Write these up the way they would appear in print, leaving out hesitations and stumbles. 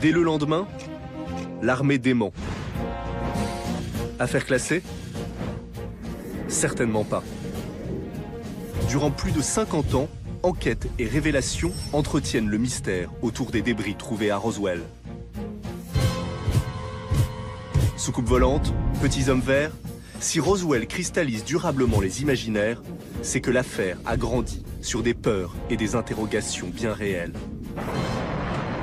Dès le lendemain, l'armée dément. Affaire classée? Certainement pas. Durant plus de 50 ans, enquêtes et révélations entretiennent le mystère autour des débris trouvés à Roswell. Soucoupe volante, petits hommes verts, si Roswell cristallise durablement les imaginaires, c'est que l'affaire a grandi sur des peurs et des interrogations bien réelles.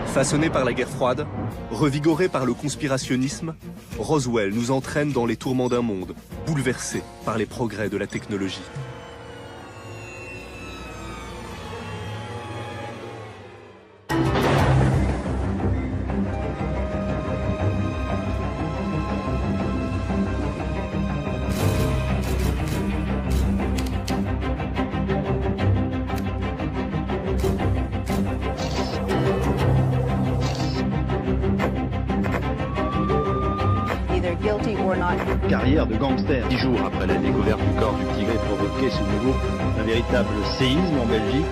Façonné par la guerre froide, revigoré par le conspirationnisme, Roswell nous entraîne dans les tourments d'un monde bouleversé par les progrès de la technologie. Carrière de gangster. 10 jours après la découverte du corps du Tigre provoqué ce nouveau un véritable séisme en Belgique.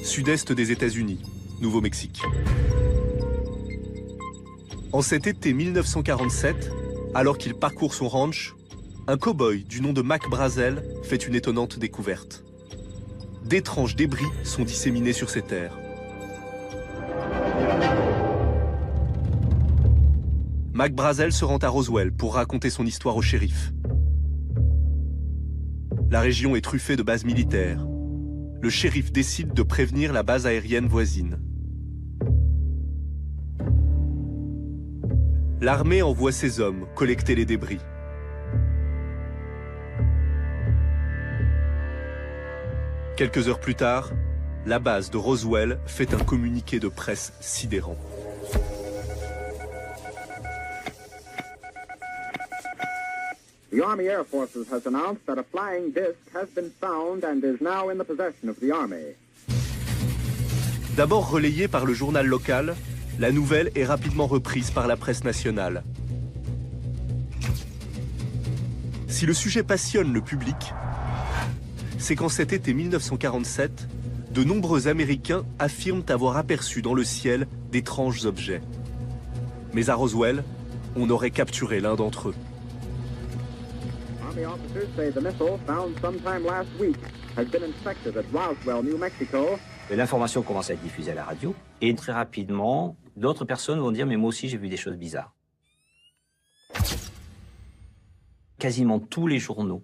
Sud-est des États-Unis, Nouveau-Mexique. En cet été 1947, alors qu'il parcourt son ranch, un cow-boy du nom de Mac Brazel fait une étonnante découverte. D'étranges débris sont disséminés sur ces terres. Mac Brazel se rend à Roswell pour raconter son histoire au shérif. La région est truffée de bases militaires. Le shérif décide de prévenir la base aérienne voisine. L'armée envoie ses hommes collecter les débris. Quelques heures plus tard, la base de Roswell fait un communiqué de presse sidérant. The Army Air Forces has announced that a flying disc has been found and is now in the possession of the Army. D'abord relayée par le journal local, la nouvelle est rapidement reprise par la presse nationale. Si le sujet passionne le public, c'est qu'en cet été 1947, de nombreux Américains affirment avoir aperçu dans le ciel d'étranges objets. Mais à Roswell, on aurait capturé l'un d'entre eux. Army officers say the missile found sometime last week has been inspected at Roswell, New Mexico. L'information commence à être diffusée à la radio et très rapidement, d'autres personnes vont dire « mais moi aussi j'ai vu des choses bizarres ». Quasiment tous les journaux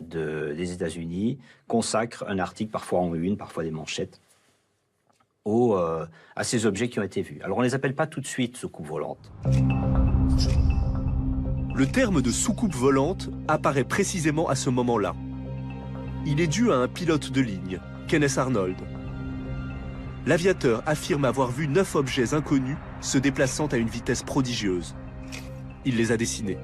des États-Unis consacrent un article, parfois en une, parfois des manchettes, à ces objets qui ont été vus. Alors on ne les appelle pas tout de suite soucoupes volantes. Le terme de soucoupe volante apparaît précisément à ce moment-là. Il est dû à un pilote de ligne, Kenneth Arnold. L'aviateur affirme avoir vu 9 objets inconnus se déplaçant à une vitesse prodigieuse. Il les a dessinés.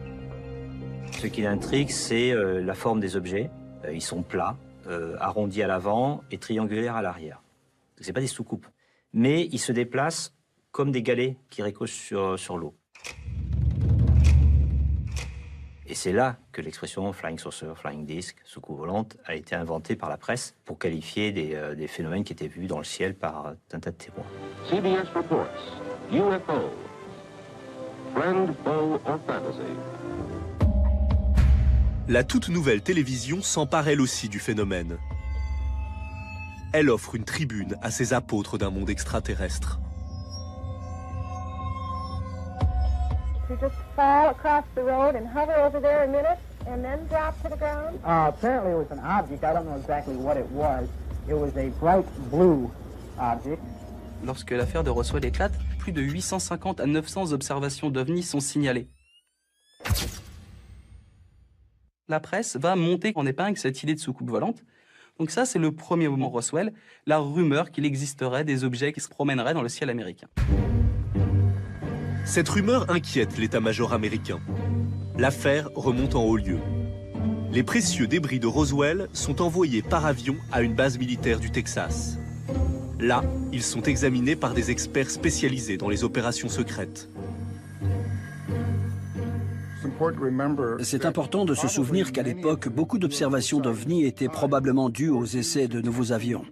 Ce qui l'intrigue, c'est la forme des objets. Ils sont plats, arrondis à l'avant et triangulaires à l'arrière. Ce n'est pas des soucoupes. Mais ils se déplacent comme des galets qui ricochent sur l'eau. Et c'est là que l'expression flying saucer, flying disc, soucoupe volante, a été inventée par la presse pour qualifier des phénomènes qui étaient vus dans le ciel par un tas de témoins. CBS reports UFO. Friend, foe or fantasy. La toute nouvelle télévision s'empare elle aussi du phénomène. Elle offre une tribune à ses apôtres d'un monde extraterrestre. You just fall across the road and hover over there a minute and then drop to the ground? Apparently it was an object. I don't know exactly what it was. It was a bright blue object. Lorsque l'affaire de Roswell éclate, plus de 850 à 900 observations d'OVNI sont signalées. La presse va monter en épingle cette idée de soucoupe volante. Donc ça, c'est le premier moment Roswell, la rumeur qu'il existerait des objets qui se promèneraient dans le ciel américain. Cette rumeur inquiète l'état-major américain. L'affaire remonte en haut lieu. Les précieux débris de Roswell sont envoyés par avion à une base militaire du Texas. Là, ils sont examinés par des experts spécialisés dans les opérations secrètes. C'est important de se souvenir qu'à l'époque, beaucoup d'observations d'OVNI étaient probablement dues aux essais de nouveaux avions.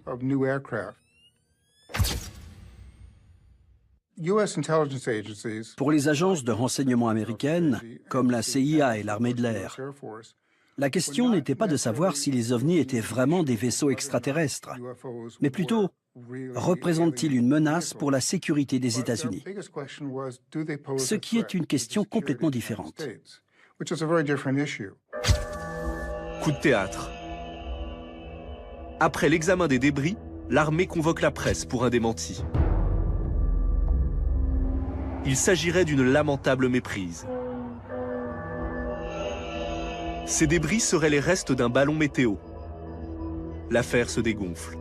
Pour les agences de renseignement américaines, comme la CIA et l'armée de l'air, la question n'était pas de savoir si les ovnis étaient vraiment des vaisseaux extraterrestres, mais plutôt, représentent-ils une menace pour la sécurité des États-Unis? Ce qui est une question complètement différente. Coup de théâtre. Après l'examen des débris, l'armée convoque la presse pour un démenti. Il s'agirait d'une lamentable méprise. Ces débris seraient les restes d'un ballon météo. L'affaire se dégonfle.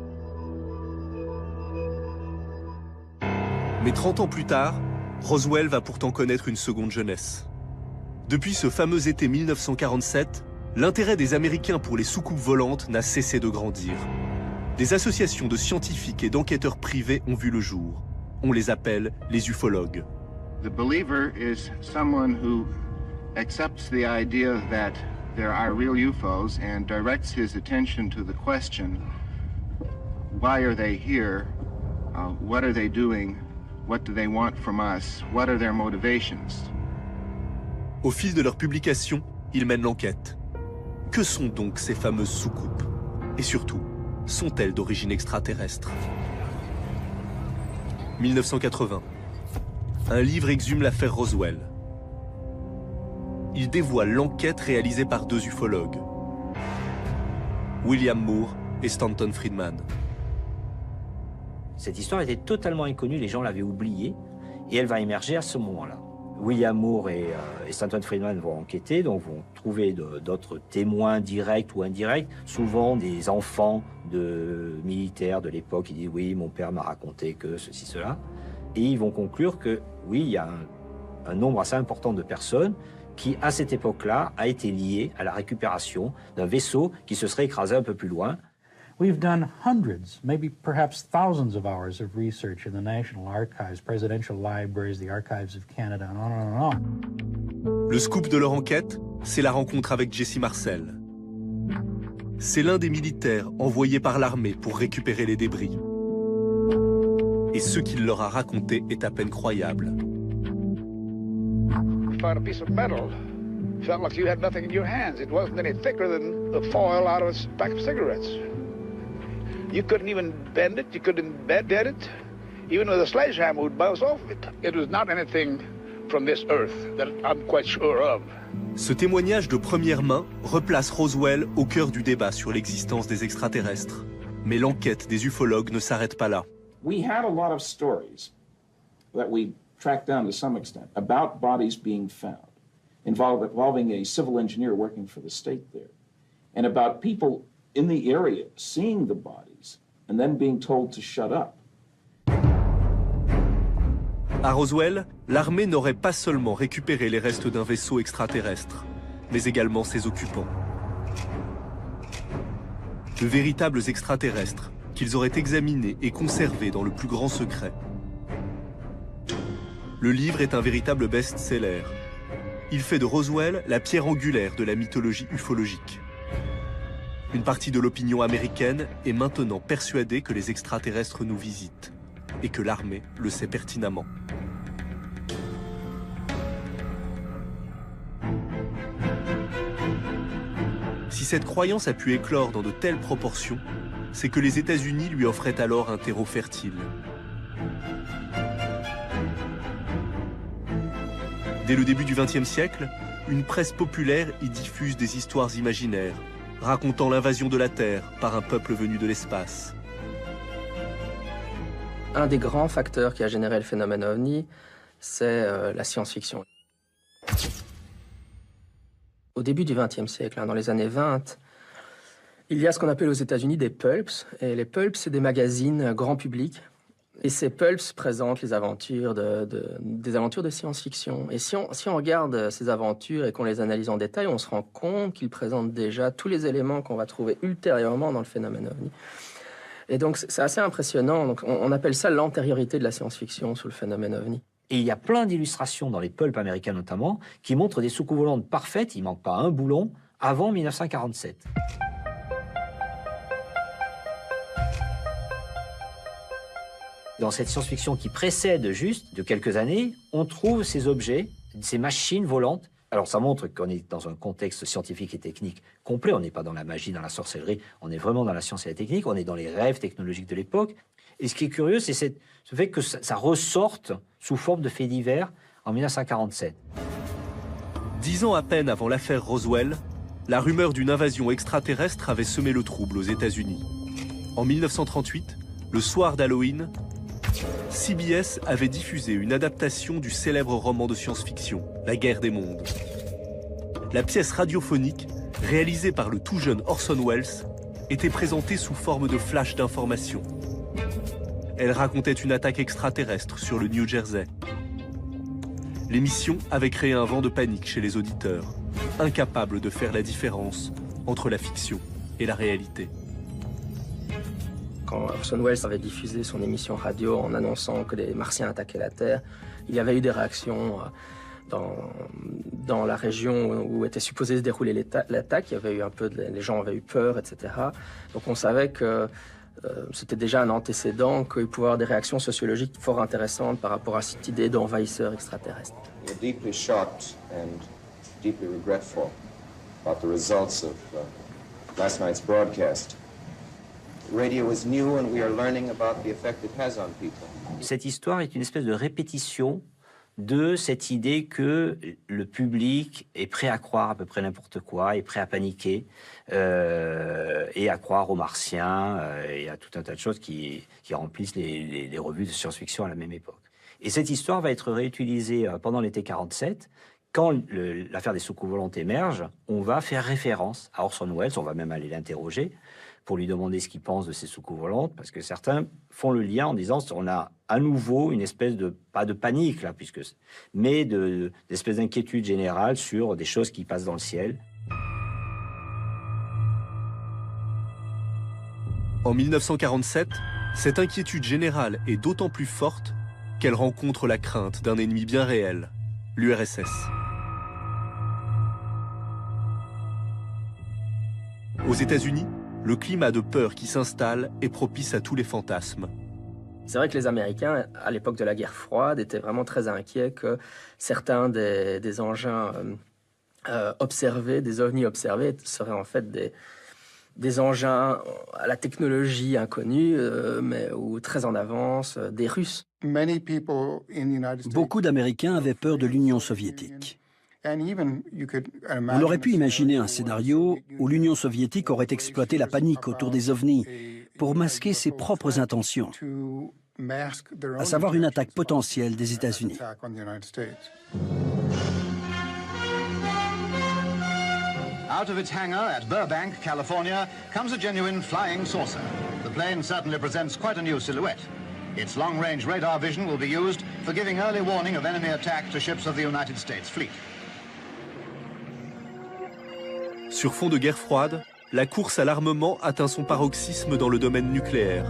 Mais 30 ans plus tard, Roswell va pourtant connaître une seconde jeunesse. Depuis ce fameux été 1947, l'intérêt des Américains pour les soucoupes volantes n'a cessé de grandir. Des associations de scientifiques et d'enquêteurs privés ont vu le jour. On les appelle les ufologues. The believer is someone who accepts the idea that there are real UFOs and directs his attention to the question, why are they here? What are they doing? What do they want from us? What are their motivations? Au fil de leur publication, ils mènent l'enquête. Que sont donc ces fameuses soucoupes? Et surtout, sont-elles d'origine extraterrestre? 1980. Un livre exhume l'affaire Roswell. Il dévoile l'enquête réalisée par deux ufologues, William Moore et Stanton Friedman. Cette histoire était totalement inconnue, les gens l'avaient oubliée, et elle va émerger à ce moment-là. William Moore et Stanton Friedman vont enquêter, donc vont trouver d'autres témoins directs ou indirects, souvent des enfants de militaires de l'époque qui disent « oui, mon père m'a raconté que ceci, cela ». Et ils vont conclure que, oui, il y a un nombre assez important de personnes qui, à cette époque-là, a été lié à la récupération d'un vaisseau qui se serait écrasé un peu plus loin. We've done hundreds, maybe perhaps thousands of hours of research in the National Archives, presidential libraries, the Archives of Canada, and on and on. Le scoop de leur enquête, c'est la rencontre avec Jesse Marcel. C'est l'un des militaires envoyés par l'armée pour récupérer les débris. Et ce qu'il leur a raconté est à peine croyable. You found a piece of metal. Felt like you had nothing in your hands. It wasn't any thicker than the foil out of a pack of cigarettes. You couldn't even bend it. You couldn't bend it. Even with a sledgehammer would bounce off it. It was not anything from this earth that I'm quite sure of. Ce témoignage de première main replace Roswell au cœur du débat sur l'existence des extraterrestres. Mais l'enquête des ufologues ne s'arrête pas là. We had a lot of stories that we tracked down to some extent about bodies being found, involving a civil engineer working for the state there, and about people in the area seeing the bodies and then being told to shut up. À Roswell, l'armée n'aurait pas seulement récupéré les restes d'un vaisseau extraterrestre, mais également ses occupants. De véritables extraterrestres qu'ils auraient examinés et conservés dans le plus grand secret. Le livre est un véritable best-seller. Il fait de Roswell la pierre angulaire de la mythologie ufologique. Une partie de l'opinion américaine est maintenant persuadée que les extraterrestres nous visitent, et que l'armée le sait pertinemment. Si cette croyance a pu éclore dans de telles proportions, c'est que les États-Unis lui offraient alors un terreau fertile. Dès le début du XXe siècle, une presse populaire y diffuse des histoires imaginaires, racontant l'invasion de la Terre par un peuple venu de l'espace. Un des grands facteurs qui a généré le phénomène OVNI, c'est la science-fiction. Au début du XXe siècle, dans les années 20, il y a ce qu'on appelle aux États-Unis des pulps. Et les pulps, c'est des magazines grand public. Et ces pulps présentent les aventures des aventures de science-fiction. Et si on regarde ces aventures et qu'on les analyse en détail, on se rend compte qu'ils présentent déjà tous les éléments qu'on va trouver ultérieurement dans le phénomène OVNI. Et donc c'est assez impressionnant. Donc, on appelle ça l'antériorité de la science-fiction sur le phénomène OVNI. Et il y a plein d'illustrations dans les pulps américains notamment qui montrent des soucoupes volantes parfaites, il ne manque pas un boulon, avant 1947. Dans cette science-fiction qui précède juste de quelques années, on trouve ces objets, ces machines volantes. Alors ça montre qu'on est dans un contexte scientifique et technique complet, on n'est pas dans la magie, dans la sorcellerie, on est vraiment dans la science et la technique, on est dans les rêves technologiques de l'époque. Et ce qui est curieux, c'est ce fait que ça ressorte sous forme de faits divers en 1947. 10 ans à peine avant l'affaire Roswell, la rumeur d'une invasion extraterrestre avait semé le trouble aux États-Unis. En 1938, le soir d'Halloween, CBS avait diffusé une adaptation du célèbre roman de science-fiction, La Guerre des mondes. La pièce radiophonique, réalisée par le tout jeune Orson Welles, était présentée sous forme de flash d'information. Elle racontait une attaque extraterrestre sur le New Jersey. L'émission avait créé un vent de panique chez les auditeurs, incapables de faire la différence entre la fiction et la réalité. Quand Orson Welles avait diffusé son émission radio en annonçant que des Martiens attaquaient la Terre, il y avait eu des réactions dans la région où était supposée se dérouler l'attaque. Il y avait eu les gens avaient eu peur, etc. Donc on savait que c'était déjà un antécédent qu'il pouvait y avoir des réactions sociologiques fort intéressantes par rapport à cette idée d'envahisseur extraterrestre. We're deeply shocked and deeply regretful about the results of last night's broadcast. Radio is new and we are learning about the effect it has on people. Cette histoire est une espèce de répétition de cette idée que le public est prêt à croire à peu près n'importe quoi, est prêt à paniquer et à croire aux martiens et à tout un tas de choses qui remplissent les revues de science-fiction à la même époque. Et cette histoire va être réutilisée pendant l'été 47. Quand l'affaire des soucoupes volantes émerge, on va faire référence à Orson Welles, on va même aller l'interroger pour lui demander ce qu'il pense de ces soucoupes volantes, parce que certains font le lien en disant on a à nouveau une espèce de, pas de panique là, mais d'espèce d'inquiétude générale sur des choses qui passent dans le ciel. En 1947, cette inquiétude générale est d'autant plus forte qu'elle rencontre la crainte d'un ennemi bien réel, l'URSS. Aux États-Unis, le climat de peur qui s'installe est propice à tous les fantasmes. C'est vrai que les Américains, à l'époque de la guerre froide, étaient vraiment très inquiets que certains des engins observés, des ovnis observés, seraient en fait des engins à la technologie inconnue, ou très en avance, des Russes. Beaucoup d'Américains avaient peur de l'Union soviétique. On aurait pu imaginer un scénario où l'Union soviétique aurait exploité la panique autour des ovnis pour masquer ses propres intentions, à savoir une attaque potentielle des États-Unis. Out of its hangar at Burbank, California, comes a genuine flying saucer. The plane certainly presents quite a new silhouette. Its long-range radar vision will be used for giving early warning of enemy attack to ships of the United States fleet. Sur fond de guerre froide, la course à l'armement atteint son paroxysme dans le domaine nucléaire.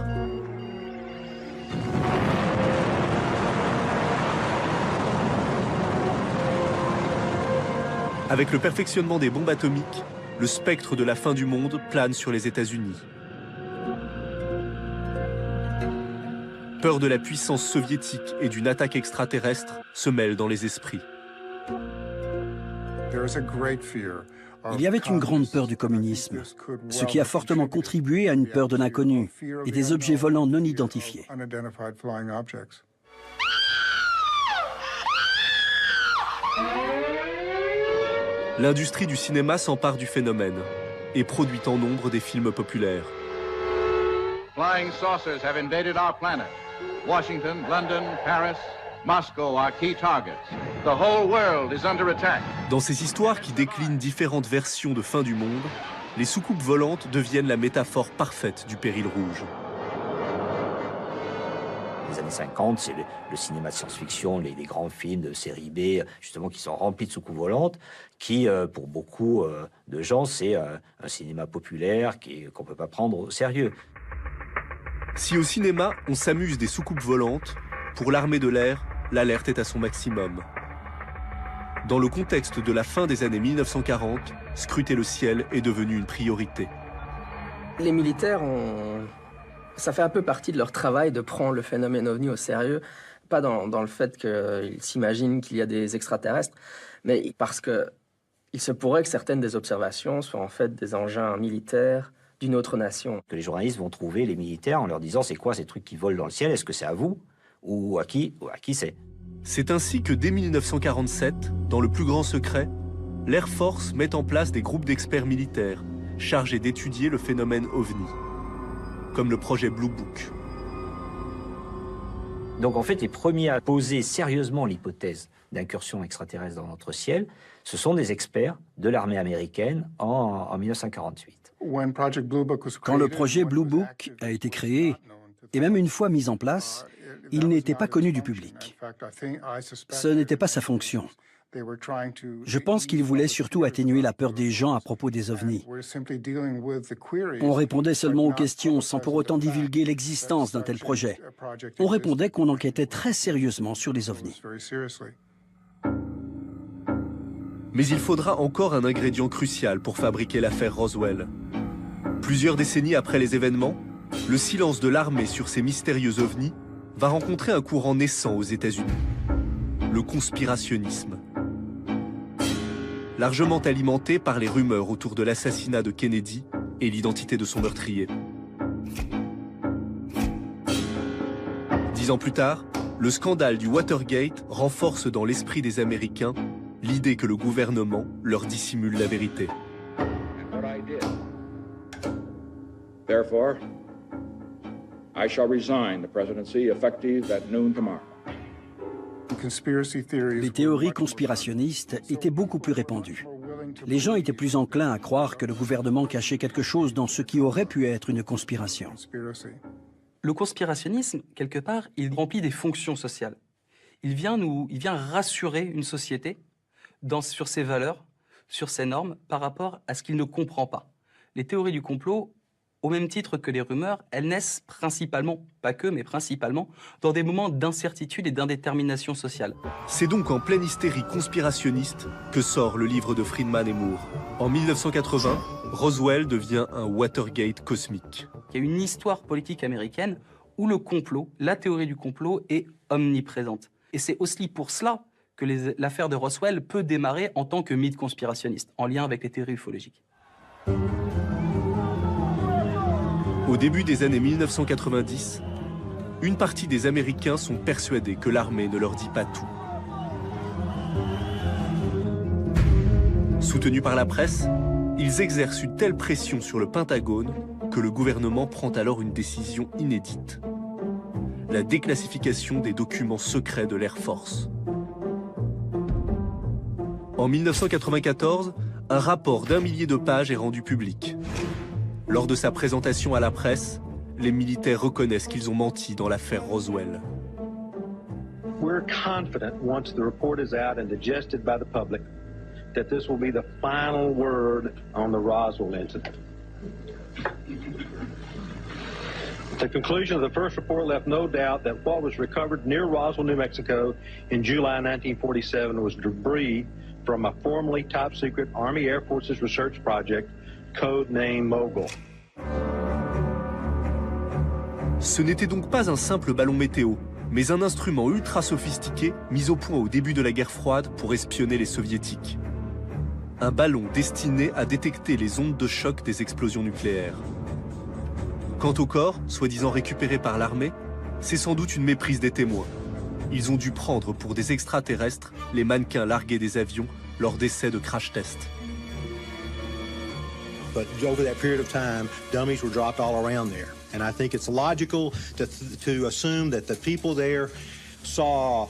Avec le perfectionnement des bombes atomiques, le spectre de la fin du monde plane sur les États-Unis. Peur de la puissance soviétique et d'une attaque extraterrestre se mêle dans les esprits. Il y avait une grande peur du communisme, ce qui a fortement contribué à une peur de l'inconnu et des objets volants non identifiés. L'industrie du cinéma s'empare du phénomène et produit en nombre des films populaires. Flying saucers have invaded our planet. Washington, London, Paris, Moscow are key targets. The whole world is under attack. Dans ces histoires qui déclinent différentes versions de fin du monde, les soucoupes volantes deviennent la métaphore parfaite du péril rouge. Les années 50, c'est le cinéma de science-fiction, les grands films de série B, justement, qui sont remplis de soucoupes volantes, qui, pour beaucoup de gens, c'est un cinéma populaire qu'on ne peut pas prendre au sérieux. Si au cinéma, on s'amuse des soucoupes volantes, pour l'armée de l'air, l'alerte est à son maximum. Dans le contexte de la fin des années 1940, scruter le ciel est devenu une priorité. Les militaires, ça fait un peu partie de leur travail de prendre le phénomène OVNI au sérieux, pas dans le fait qu'ils s'imaginent qu'il y a des extraterrestres, mais parce qu'il se pourrait que certaines des observations soient en fait des engins militaires d'une autre nation. Que les journalistes vont trouver les militaires en leur disant c'est quoi ces trucs qui volent dans le ciel, est-ce que c'est à vous ou à qui c'est. C'est ainsi que dès 1947, dans le plus grand secret, l'Air Force met en place des groupes d'experts militaires chargés d'étudier le phénomène OVNI, comme le projet Blue Book. Donc en fait, les premiers à poser sérieusement l'hypothèse d'incursion extraterrestre dans notre ciel, ce sont des experts de l'armée américaine en 1948. Quand le projet Blue Book a été créé, et même une fois mis en place, il n'était pas connu du public. Ce n'était pas sa fonction. Je pense qu'il voulait surtout atténuer la peur des gens à propos des ovnis. On répondait seulement aux questions sans pour autant divulguer l'existence d'un tel projet. On répondait qu'on enquêtait très sérieusement sur les ovnis. Mais il faudra encore un ingrédient crucial pour fabriquer l'affaire Roswell. Plusieurs décennies après les événements, le silence de l'armée sur ces mystérieux ovnis va rencontrer un courant naissant aux États-Unis, le conspirationnisme. Largement alimenté par les rumeurs autour de l'assassinat de Kennedy et l'identité de son meurtrier. 10 ans plus tard, le scandale du Watergate renforce dans l'esprit des Américains l'idée que le gouvernement leur dissimule la vérité. Therefore, I shall resign the presidency effective at noon tomorrow. Les théories conspirationnistes étaient beaucoup plus répandues. Les gens étaient plus enclins à croire que le gouvernement cachait quelque chose dans ce qui aurait pu être une conspiration. Le conspirationnisme, quelque part, il remplit des fonctions sociales. Il vient rassurer une société sur ses valeurs, sur ses normes, par rapport à ce qu'il ne comprend pas. Les théories du complot, au même titre que les rumeurs, elles naissent principalement, pas que, mais principalement, dans des moments d'incertitude et d'indétermination sociale. C'est donc en pleine hystérie conspirationniste que sort le livre de Friedman et Moore. En 1980, Roswell devient un Watergate cosmique. Il y a une histoire politique américaine où le complot, la théorie du complot, est omniprésente. Et c'est aussi pour cela que l'affaire de Roswell peut démarrer en tant que mythe conspirationniste, en lien avec les théories ufologiques. Au début des années 1990, une partie des Américains sont persuadés que l'armée ne leur dit pas tout. Soutenus par la presse, ils exercent une telle pression sur le Pentagone que le gouvernement prend alors une décision inédite. La déclassification des documents secrets de l'Air Force. En 1994, un rapport d'1 millier de pages est rendu public. Lors de sa présentation à la presse, les militaires reconnaissent qu'ils ont menti dans l'affaire Roswell. We're confident once the report is out and digested by the public that this will be the final word on the Roswell incident. The conclusion of the first report left no doubt that what was recovered near Roswell, New Mexico in July 1947 was debris from a formerly top-secret Army Air Forces research project codename Mogul. Ce n'était donc pas un simple ballon météo, mais un instrument ultra sophistiqué mis au point au début de la guerre froide pour espionner les soviétiques. Un ballon destiné à détecter les ondes de choc des explosions nucléaires. Quant au corps, soi-disant récupéré par l'armée, c'est sans doute une méprise des témoins. Ils ont dû prendre pour des extraterrestres les mannequins largués des avions lors d'essais de crash test. But over that period of time, dummies were dropped all around there. And I think it's logical to assume that the people there saw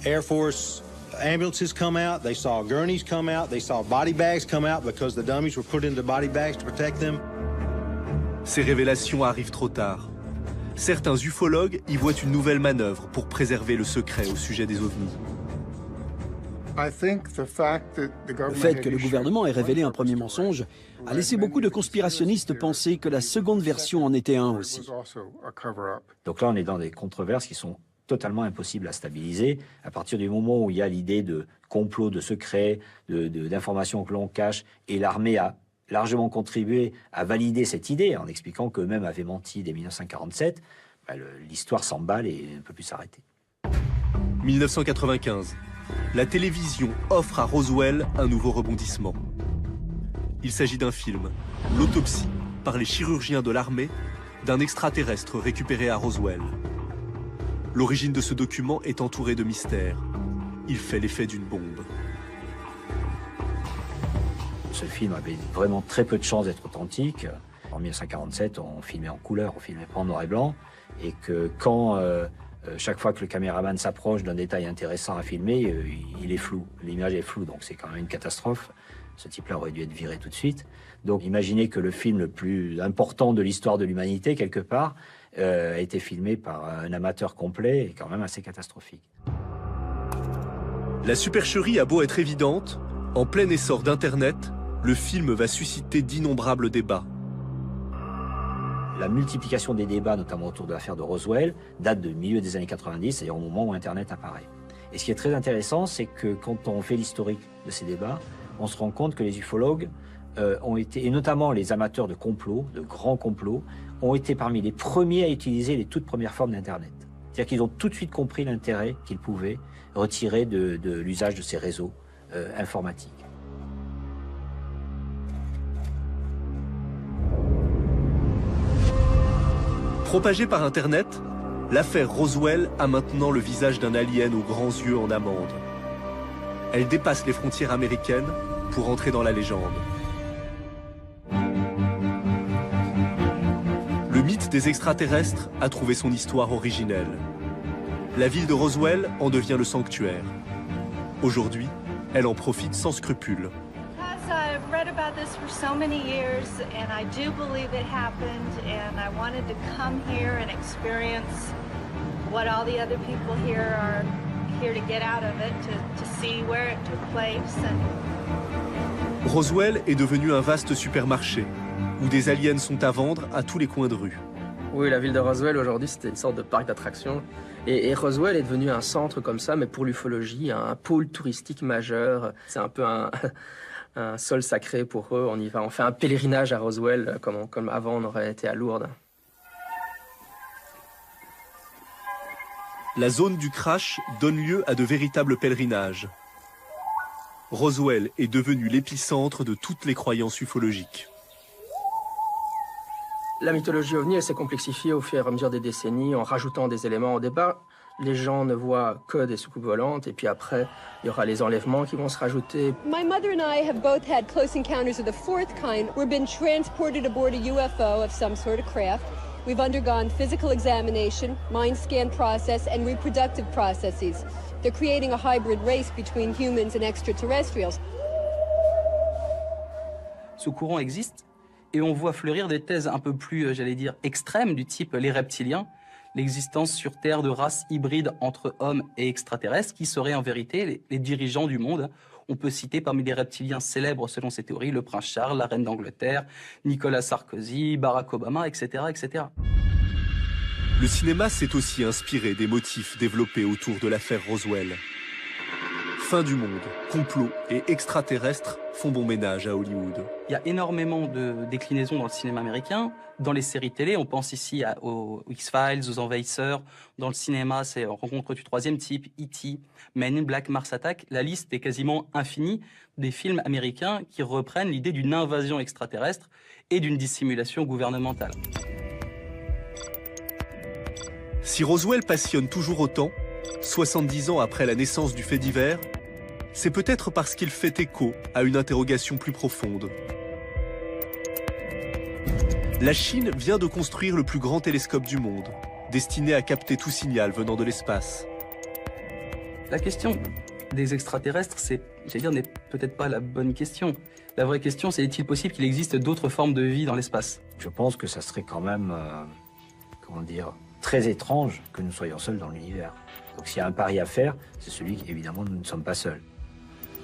Air Force ambulances come out, they saw gurneys come out, they saw body bags come out because the dummies were put into body bags to protect them. Ces révélations arrivent trop tard. Certains ufologues y voient une nouvelle manœuvre pour préserver le secret au sujet des ovnis. Le fait que le gouvernement ait révélé un premier mensonge a laissé beaucoup de conspirationnistes penser que la seconde version en était un aussi. Donc là, on est dans des controverses qui sont totalement impossibles à stabiliser. À partir du moment où il y a l'idée de complot, de secret, d'informations que l'on cache, et l'armée a largement contribué à valider cette idée en expliquant qu'eux-mêmes avaient menti dès 1947, l'histoire s'emballe et ne peut plus s'arrêter. 1995. La télévision offre à Roswell un nouveau rebondissement. Il s'agit d'un film, l'autopsie, par les chirurgiens de l'armée, d'un extraterrestre récupéré à Roswell. L'origine de ce document est entourée de mystères. Il fait l'effet d'une bombe. Ce film avait vraiment très peu de chances d'être authentique. En 1947, on filmait en couleur, on filmait pas en noir et blanc, et que quand chaque fois que le caméraman s'approche d'un détail intéressant à filmer, il est flou, l'image est floue, donc c'est quand même une catastrophe. Ce type-là aurait dû être viré tout de suite. Donc imaginez que le film le plus important de l'histoire de l'humanité, quelque part, a été filmé par un amateur complet et quand même assez catastrophique. La supercherie a beau être évidente, en plein essor d'Internet, le film va susciter d'innombrables débats. La multiplication des débats, notamment autour de l'affaire de Roswell, date du milieu des années 90, c'est-à-dire au moment où Internet apparaît. Et ce qui est très intéressant, c'est que quand on fait l'historique de ces débats, on se rend compte que les ufologues ont été, et notamment les amateurs de complots, de grands complots, ont été parmi les premiers à utiliser les toutes premières formes d'Internet. C'est-à-dire qu'ils ont tout de suite compris l'intérêt qu'ils pouvaient retirer de l'usage de ces réseaux informatiques. Propagée par Internet, l'affaire Roswell a maintenant le visage d'un alien aux grands yeux en amande. Elle dépasse les frontières américaines pour entrer dans la légende. Le mythe des extraterrestres a trouvé son histoire originelle. La ville de Roswell en devient le sanctuaire. Aujourd'hui, elle en profite sans scrupule. I've read about this for so many years, and I do believe it happened, and I wanted to come here and experience what all the other people here are here to get out of it, to see where it took place. Roswell est devenu un vaste supermarché, où des aliens sont à vendre à tous les coins de rue. Oui, la ville de Roswell, aujourd'hui, c'était une sorte de parc d'attractions. Et Roswell est devenu un centre comme ça, mais pour l'ufologie, un pôle touristique majeur. C'est un peu un sol sacré pour eux. On y va, on fait un pèlerinage à Roswell, comme avant on aurait été à Lourdes. La zone du crash donne lieu à de véritables pèlerinages. Roswell est devenu l'épicentre de toutes les croyances ufologiques. La mythologie ovni, elle s'est complexifiée au fur et à mesure des décennies en rajoutant des éléments au départ. Les gens ne voient que des soucoupes volantes, et puis après, il y aura les enlèvements qui vont se rajouter. My mother and I have both had close encounters of the fourth kind. We've been transported aboard a UFO of some sort of craft. We've undergone physical examination, mind scan process, and reproductive processes. They're creating a hybrid race between humans and extraterrestrials. Ce courant existe, et on voit fleurir des thèses un peu plus, j'allais dire, extrêmes, du type les reptiliens, l'existence sur Terre de races hybrides entre hommes et extraterrestres qui seraient en vérité les dirigeants du monde. On peut citer parmi les reptiliens célèbres selon ces théories le prince Charles, la reine d'Angleterre, Nicolas Sarkozy, Barack Obama, etc., etc. Le cinéma s'est aussi inspiré des motifs développés autour de l'affaire Roswell. Fin du monde, complot et extraterrestres font bon ménage à Hollywood. Il y a énormément de déclinaisons dans le cinéma américain. Dans les séries télé, on pense ici aux X-Files, aux Envahisseurs. Dans le cinéma, c'est Rencontre du troisième type, E.T., Men in Black, Mars Attack. La liste est quasiment infinie des films américains qui reprennent l'idée d'une invasion extraterrestre et d'une dissimulation gouvernementale. Si Roswell passionne toujours autant, 70 ans après la naissance du fait divers, c'est peut-être parce qu'il fait écho à une interrogation plus profonde. La Chine vient de construire le plus grand télescope du monde, destiné à capter tout signal venant de l'espace. La question des extraterrestres, n'est peut-être pas la bonne question. La vraie question, c'est est-il possible qu'il existe d'autres formes de vie dans l'espace? Je pense que ça serait quand même, très étrange que nous soyons seuls dans l'univers. Donc s'il y a un pari à faire, c'est celui qu'évidemment nous ne sommes pas seuls.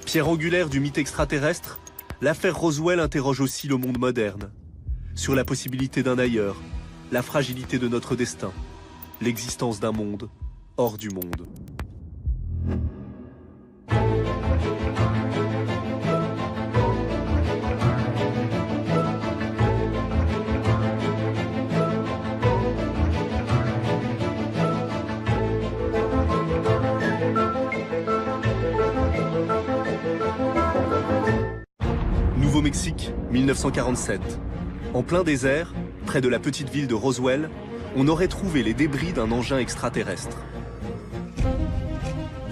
Pierre angulaire du mythe extraterrestre, l'affaire Roswell interroge aussi le monde moderne, sur la possibilité d'un ailleurs, la fragilité de notre destin, l'existence d'un monde hors du monde. Nouveau-Mexique, 1947. En plein désert, près de la petite ville de Roswell, on aurait trouvé les débris d'un engin extraterrestre.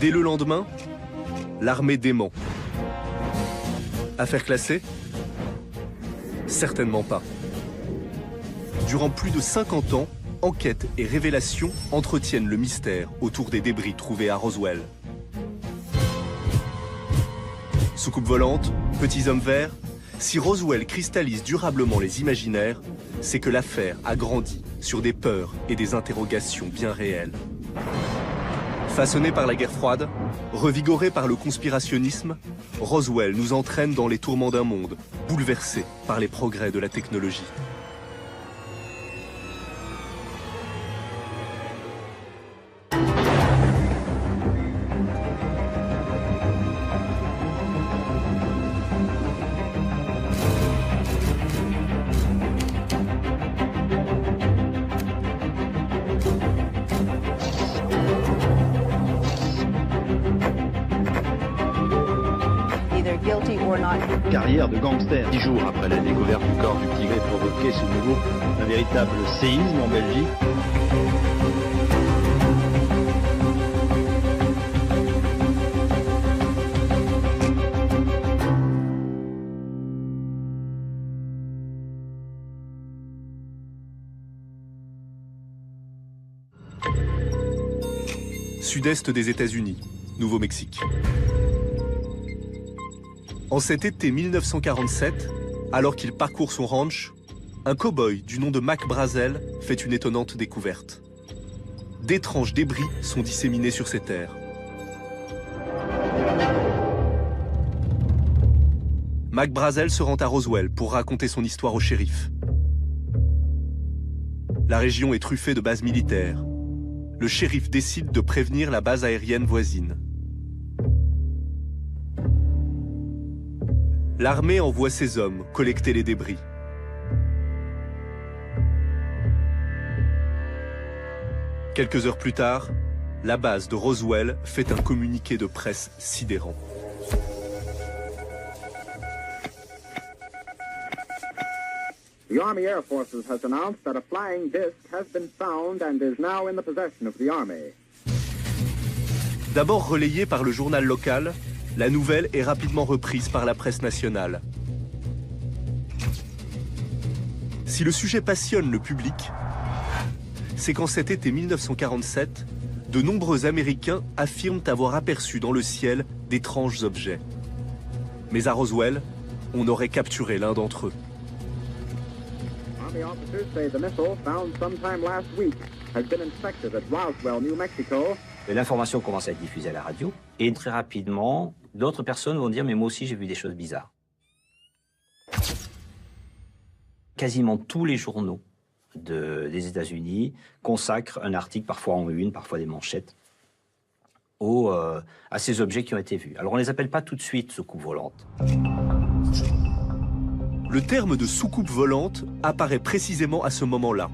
Dès le lendemain, l'armée dément. Affaire classée? Certainement pas. Durant plus de 50 ans, enquêtes et révélations entretiennent le mystère autour des débris trouvés à Roswell. Soucoupe volante, petits hommes verts, si Roswell cristallise durablement les imaginaires, c'est que l'affaire a grandi sur des peurs et des interrogations bien réelles. Façonné par la guerre froide, revigoré par le conspirationnisme, Roswell nous entraîne dans les tourments d'un monde, bouleversé par les progrès de la technologie. Carrière de gangster. 10 jours après la découverte du corps du Tigre provoqué ce nouveau un véritable séisme en Belgique. Sud-est des États-Unis, Nouveau-Mexique. En cet été 1947, alors qu'il parcourt son ranch, un cow-boy du nom de Mac Brazel fait une étonnante découverte. D'étranges débris sont disséminés sur ces terres. Mac Brazel se rend à Roswell pour raconter son histoire au shérif. La région est truffée de bases militaires. Le shérif décide de prévenir la base aérienne voisine. L'armée envoie ses hommes collecter les débris. Quelques heures plus tard, la base de Roswell fait un communiqué de presse sidérant. The Army Air Forces has announced that a flying disc has been found and is now in the possession of the Army. D'abord relayée par le journal local, la nouvelle est rapidement reprise par la presse nationale. Si le sujet passionne le public, c'est qu'en cet été 1947, de nombreux Américains affirment avoir aperçu dans le ciel d'étranges objets. Mais à Roswell, on aurait capturé l'un d'entre eux. Army officers say the missile found sometime last week has been inspected at Roswell, New Mexico. L'information commence à être diffusée à la radio et très rapidement, d'autres personnes vont dire « mais moi aussi j'ai vu des choses bizarres ». Quasiment tous les journaux des États-Unis consacrent un article, parfois en une, parfois des manchettes, à ces objets qui ont été vus. Alors on ne les appelle pas tout de suite soucoupes volantes. Le terme de soucoupe volante apparaît précisément à ce moment-là.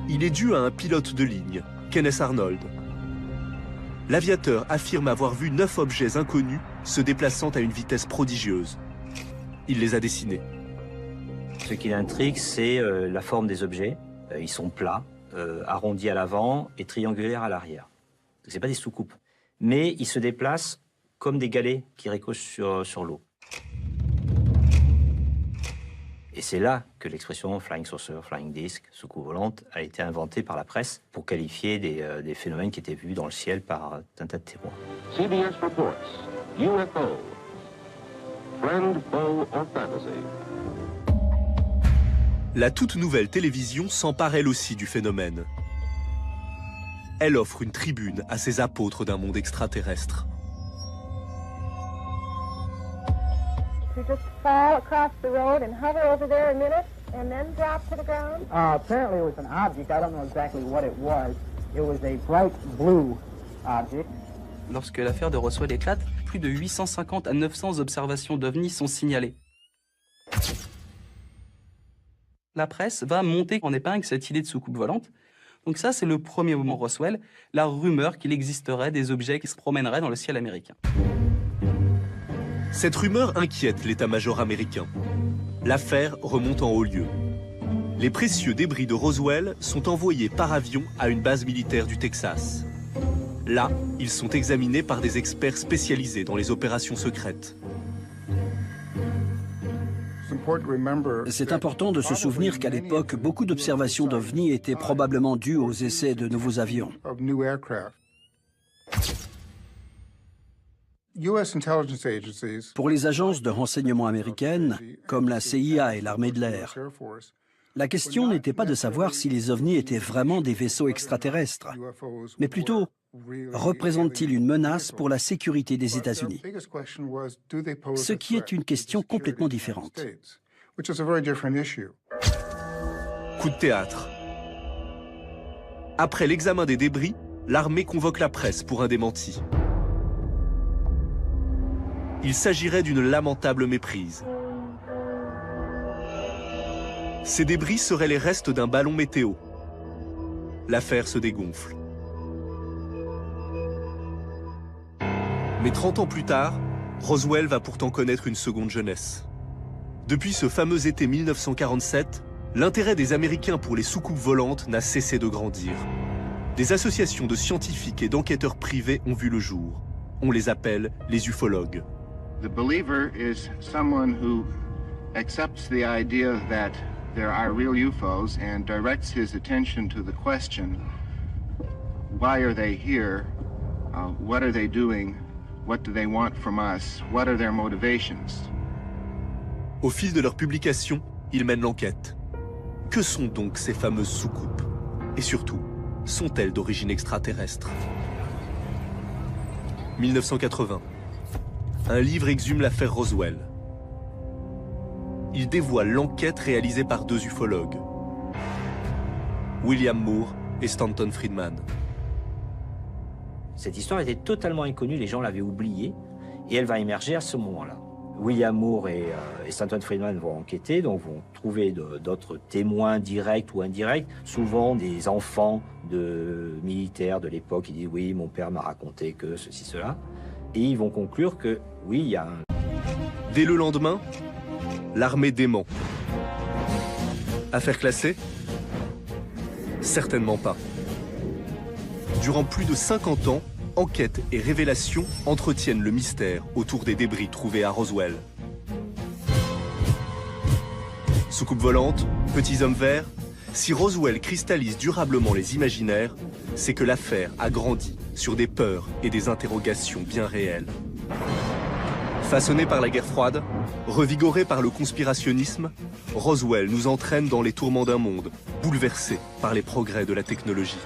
Il est dû à un pilote de ligne, Kenneth Arnold. L'aviateur affirme avoir vu 9 objets inconnus se déplaçant à une vitesse prodigieuse. Il les a dessinés. Ce qui l'intrigue, c'est la forme des objets. Ils sont plats, arrondis à l'avant et triangulaires à l'arrière. Ce n'est pas des soucoupes. Mais ils se déplacent comme des galets qui ricochent sur l'eau. Et c'est là que l'expression flying saucer, flying disc, soucoupe volante, a été inventée par la presse pour qualifier des phénomènes qui étaient vus dans le ciel par un tas de témoins. CBS reports UFO. Friend, foe, or fantasy. La toute nouvelle télévision s'empare elle aussi du phénomène. Elle offre une tribune à ces apôtres d'un monde extraterrestre. to just fall across the road and hover over there a minute and then drop to the ground? Apparently it was an object. I don't know exactly what it was. It was a bright blue object. Lorsque l'affaire de Roswell éclate, plus de 850 à 900 observations d'OVNI sont signalées. La presse va monter en épingle cette idée de soucoupe volante. Donc ça, c'est le premier moment Roswell, la rumeur qu'il existerait des objets qui se promèneraient dans le ciel américain. Cette rumeur inquiète l'état-major américain. L'affaire remonte en haut lieu. Les précieux débris de Roswell sont envoyés par avion à une base militaire du Texas. Là, ils sont examinés par des experts spécialisés dans les opérations secrètes. C'est important de se souvenir qu'à l'époque, beaucoup d'observations d'OVNI étaient probablement dues aux essais de nouveaux avions. Pour les agences de renseignement américaines, comme la CIA et l'armée de l'air, la question n'était pas de savoir si les OVNI étaient vraiment des vaisseaux extraterrestres, mais plutôt, représentent-ils une menace pour la sécurité des États-Unis? Ce qui est une question complètement différente. Coup de théâtre. Après l'examen des débris, l'armée convoque la presse pour un démenti. Il s'agirait d'une lamentable méprise. Ces débris seraient les restes d'un ballon météo. L'affaire se dégonfle. Mais 30 ans plus tard, Roswell va pourtant connaître une seconde jeunesse. Depuis ce fameux été 1947, l'intérêt des Américains pour les soucoupes volantes n'a cessé de grandir. Des associations de scientifiques et d'enquêteurs privés ont vu le jour. On les appelle les ufologues. The believer is someone who accepts the idea that there are real UFOs and directs his attention to the question, why are they here? What are they doing? What do they want from us? What are their motivations? Au fil de leur publication, ils mènent l'enquête. Que sont donc ces fameuses soucoupes? Et surtout, sont-elles d'origine extraterrestre? 1980. Un livre exhume l'affaire Roswell. Il dévoile l'enquête réalisée par deux ufologues, William Moore et Stanton Friedman. Cette histoire était totalement inconnue, les gens l'avaient oubliée, et elle va émerger à ce moment-là. William Moore et Stanton Friedman vont enquêter, donc vont trouver d'autres témoins directs ou indirects, souvent des enfants de militaires de l'époque qui disent « oui, mon père m'a raconté que ceci, cela ». Et ils vont conclure que, oui, il y a un... Dès le lendemain, l'armée dément. Affaire classée? Certainement pas. Durant plus de 50 ans, enquête et révélations entretiennent le mystère autour des débris trouvés à Roswell. Soucoupe volante, petits hommes verts, si Roswell cristallise durablement les imaginaires, c'est que l'affaire a grandi sur des peurs et des interrogations bien réelles. Façonné par la guerre froide, revigoré par le conspirationnisme, Roswell nous entraîne dans les tourments d'un monde bouleversé par les progrès de la technologie.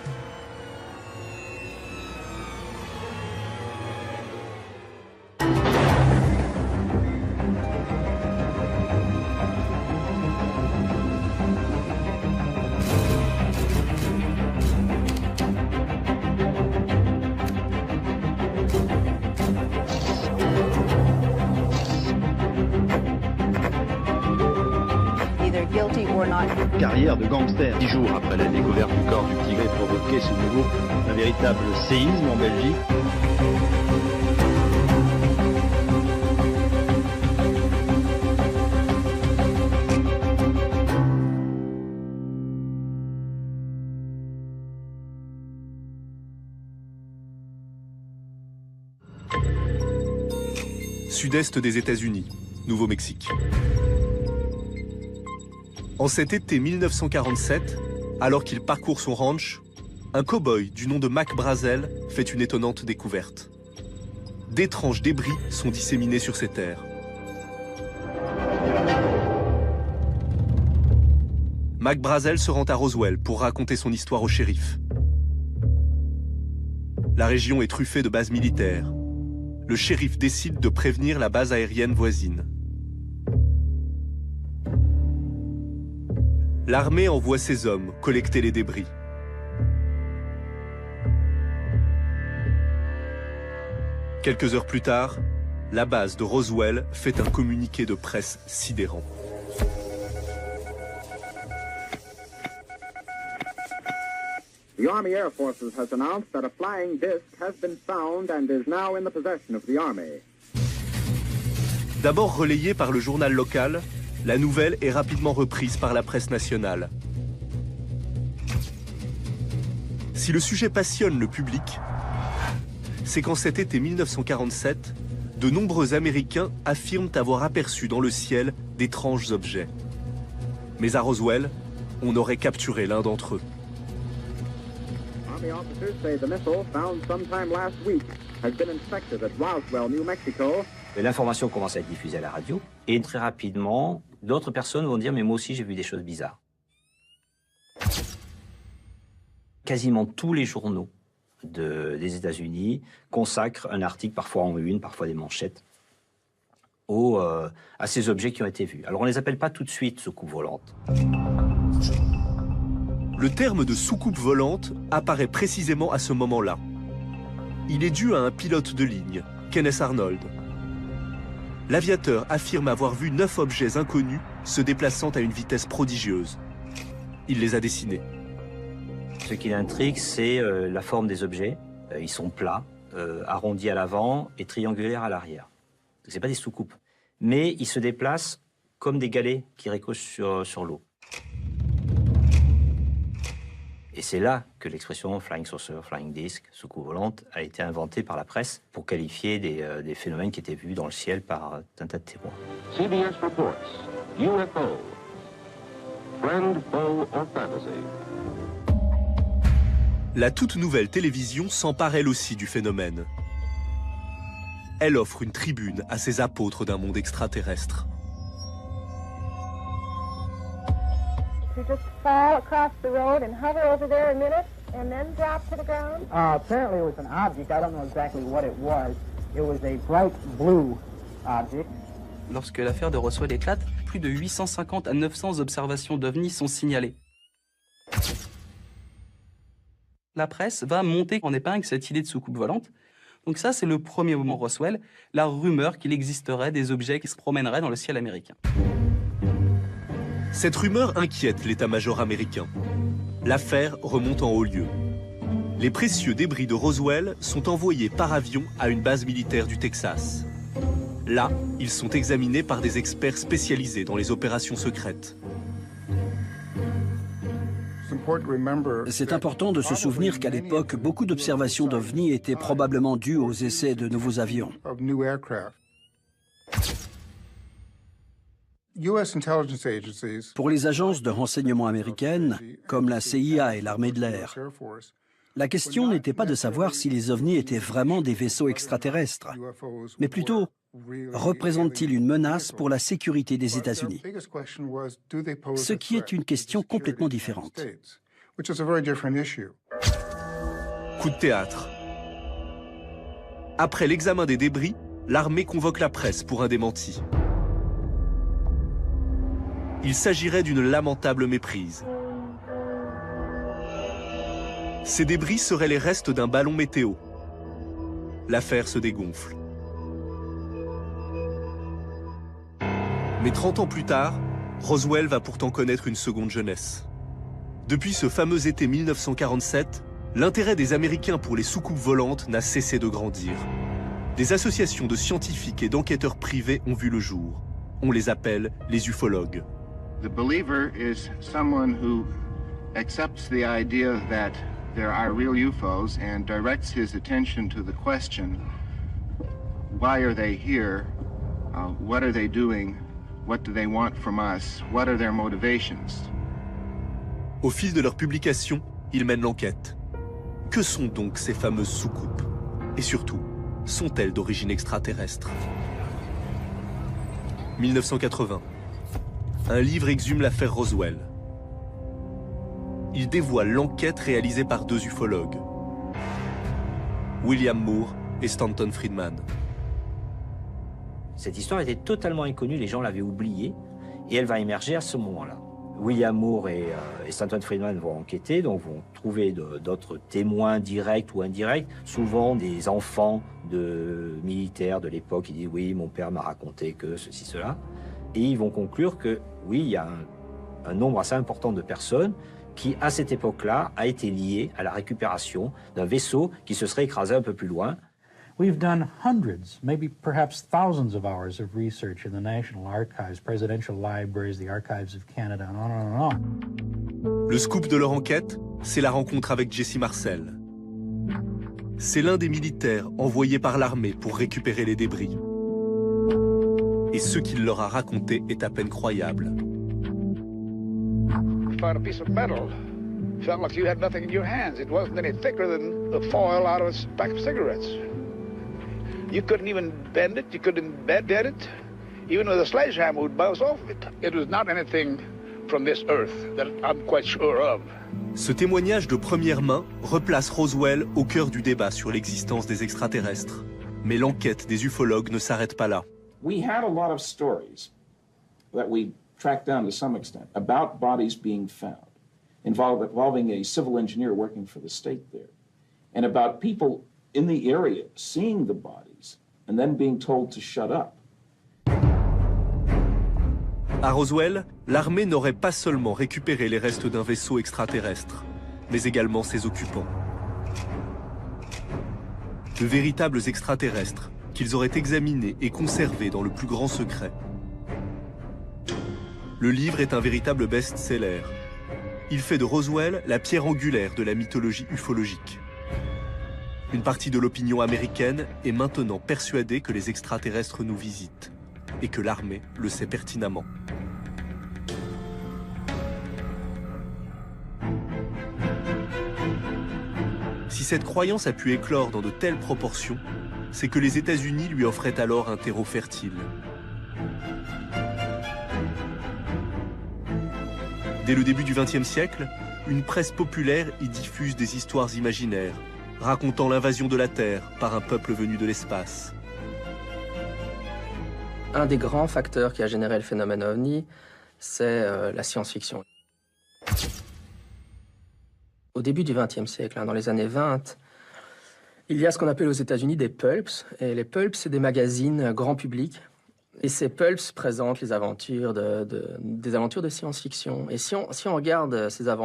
Carrière de gangster. 10 jours après la découverte du corps du Tigré provoqué ce nouveau un véritable séisme en Belgique. Sud-est des États-Unis, Nouveau-Mexique. En cet été 1947, alors qu'il parcourt son ranch, un cow-boy du nom de Mac Brazel fait une étonnante découverte. D'étranges débris sont disséminés sur ces terres. Mac Brazel se rend à Roswell pour raconter son histoire au shérif. La région est truffée de bases militaires. Le shérif décide de prévenir la base aérienne voisine. l'armée envoie ses hommes collecter les débris. Quelques heures plus tard, la base de Roswell fait un communiqué de presse sidérant. The Army Air Forces has announced that a flying disc has been found and is now in the possession of the Army. D'abord relayée par le journal local, la nouvelle est rapidement reprise par la presse nationale. Si le sujet passionne le public, c'est qu'en cet été 1947, de nombreux Américains affirment avoir aperçu dans le ciel d'étranges objets. Mais à Roswell, on aurait capturé l'un d'entre eux. Army officers say the missile found sometime last week has been inspected at Roswell, New Mexico. L'information commence à être diffusée à la radio et très rapidement, d'autres personnes vont dire « mais moi aussi j'ai vu des choses bizarres ». Quasiment tous les journaux des États-Unis consacrent un article, parfois en une, parfois des manchettes, à ces objets qui ont été vus. Alors on ne les appelle pas tout de suite soucoupes volantes. Le terme de soucoupe volante apparaît précisément à ce moment-là. Il est dû à un pilote de ligne, Kenneth Arnold. L'aviateur affirme avoir vu 9 objets inconnus se déplaçant à une vitesse prodigieuse. Il les a dessinés. Ce qui l'intrigue, c'est la forme des objets. Ils sont plats, arrondis à l'avant et triangulaires à l'arrière. Ce pas des soucoupes. Mais ils se déplacent comme des galets qui ricochent sur l'eau. Et c'est là que l'expression flying saucer, flying disc, soucoupe volante, a été inventée par la presse pour qualifier des phénomènes qui étaient vus dans le ciel par un tas de témoins. CBS reports UFO. Friend, foe, or fantasy. La toute nouvelle télévision s'empare elle aussi du phénomène. Elle offre une tribune à ces apôtres d'un monde extraterrestre. You just fall across the road and hover over there a minute and then drop to the ground? Apparently it was an object. I don't know exactly what it was. It was a bright blue object. Lorsque l'affaire de Roswell éclate, plus de 850 à 900 observations d'OVNI sont signalées. La presse va monter en épingle cette idée de soucoupe volante. Donc ça, c'est le premier moment Roswell, la rumeur qu'il existerait des objets qui se promèneraient dans le ciel américain. Cette rumeur inquiète l'état-major américain. L'affaire remonte en haut lieu. Les précieux débris de Roswell sont envoyés par avion à une base militaire du Texas. Là, ils sont examinés par des experts spécialisés dans les opérations secrètes. C'est important de se souvenir qu'à l'époque, beaucoup d'observations d'OVNI étaient probablement dues aux essais de nouveaux avions. Pour les agences de renseignement américaines, comme la CIA et l'armée de l'air, la question n'était pas de savoir si les ovnis étaient vraiment des vaisseaux extraterrestres, mais plutôt, représentent-ils une menace pour la sécurité des États-Unis? Ce qui est une question complètement différente. Coup de théâtre. Après l'examen des débris, l'armée convoque la presse pour un démenti. Il s'agirait d'une lamentable méprise. Ces débris seraient les restes d'un ballon météo. L'affaire se dégonfle. Mais 30 ans plus tard, Roswell va pourtant connaître une seconde jeunesse. Depuis ce fameux été 1947, l'intérêt des Américains pour les soucoupes volantes n'a cessé de grandir. Des associations de scientifiques et d'enquêteurs privés ont vu le jour. On les appelle les ufologues. The believer is someone who accepts the idea that there are real UFOs and directs his attention to the question, why are they here? What are they doing? What do they want from us? What are their motivations? Au fil de leur publication, ils mènent l'enquête. Que sont donc ces fameuses soucoupes? Et surtout, sont-elles d'origine extraterrestre? 1980. Un livre exhume l'affaire Roswell. Il dévoile l'enquête réalisée par 2 ufologues, William Moore et Stanton Friedman. Cette histoire était totalement inconnue, les gens l'avaient oubliée, et elle va émerger à ce moment-là. William Moore et Stanton Friedman vont enquêter, donc vont trouver d'autres témoins directs ou indirects, souvent des enfants de militaires de l'époque qui disent « oui, mon père m'a raconté que ceci, cela ». Et ils vont conclure que oui, il y a un nombre assez important de personnes qui, à cette époque-là, a été lié à la récupération d'un vaisseau qui se serait écrasé un peu plus loin. We've done hundreds, maybe perhaps thousands of hours of research in the National Archives, presidential libraries, the Archives of Canada, and on and on and on. Le scoop de leur enquête, c'est la rencontre avec Jesse Marcel. C'est l'un des militaires envoyés par l'armée pour récupérer les débris. Et ce qu'il leur a raconté est à peine croyable. You found a piece of metal. Felt like you had nothing in your hands. It wasn't any thicker than the foil out of a pack of cigarettes. You couldn't even bend it. You couldn't bend it. Even with a sledgehammer would bounce off of it. It was not anything from this earth that I'm quite sure of. Ce témoignage de première main replace Roswell au cœur du débat sur l'existence des extraterrestres. Mais l'enquête des ufologues ne s'arrête pas là. We had a lot of stories that we tracked down to some extent about bodies being found, involving a civil engineer working for the state there, and about people in the area seeing the bodies and then being told to shut up. À Roswell, l'armée n'aurait pas seulement récupéré les restes d'un vaisseau extraterrestre, mais également ses occupants. De véritables extraterrestres qu'ils auraient examinés et conservés dans le plus grand secret. Le livre est un véritable best-seller. Il fait de Roswell la pierre angulaire de la mythologie ufologique. Une partie de l'opinion américaine est maintenant persuadée que les extraterrestres nous visitent, et que l'armée le sait pertinemment. Si cette croyance a pu éclore dans de telles proportions, c'est que les États-Unis lui offraient alors un terreau fertile. Dès le début du XXe siècle, une presse populaire y diffuse des histoires imaginaires, racontant l'invasion de la Terre par un peuple venu de l'espace. Un des grands facteurs qui a généré le phénomène OVNI, c'est la science-fiction. Au début du XXe siècle, dans les années 20, il y a ce qu'on appelle aux États-Unis des pulps. Et les pulps, c'est des magazines grand public. Et ces pulps présentent les aventures des aventures de science-fiction. Et si on regarde ces aventures,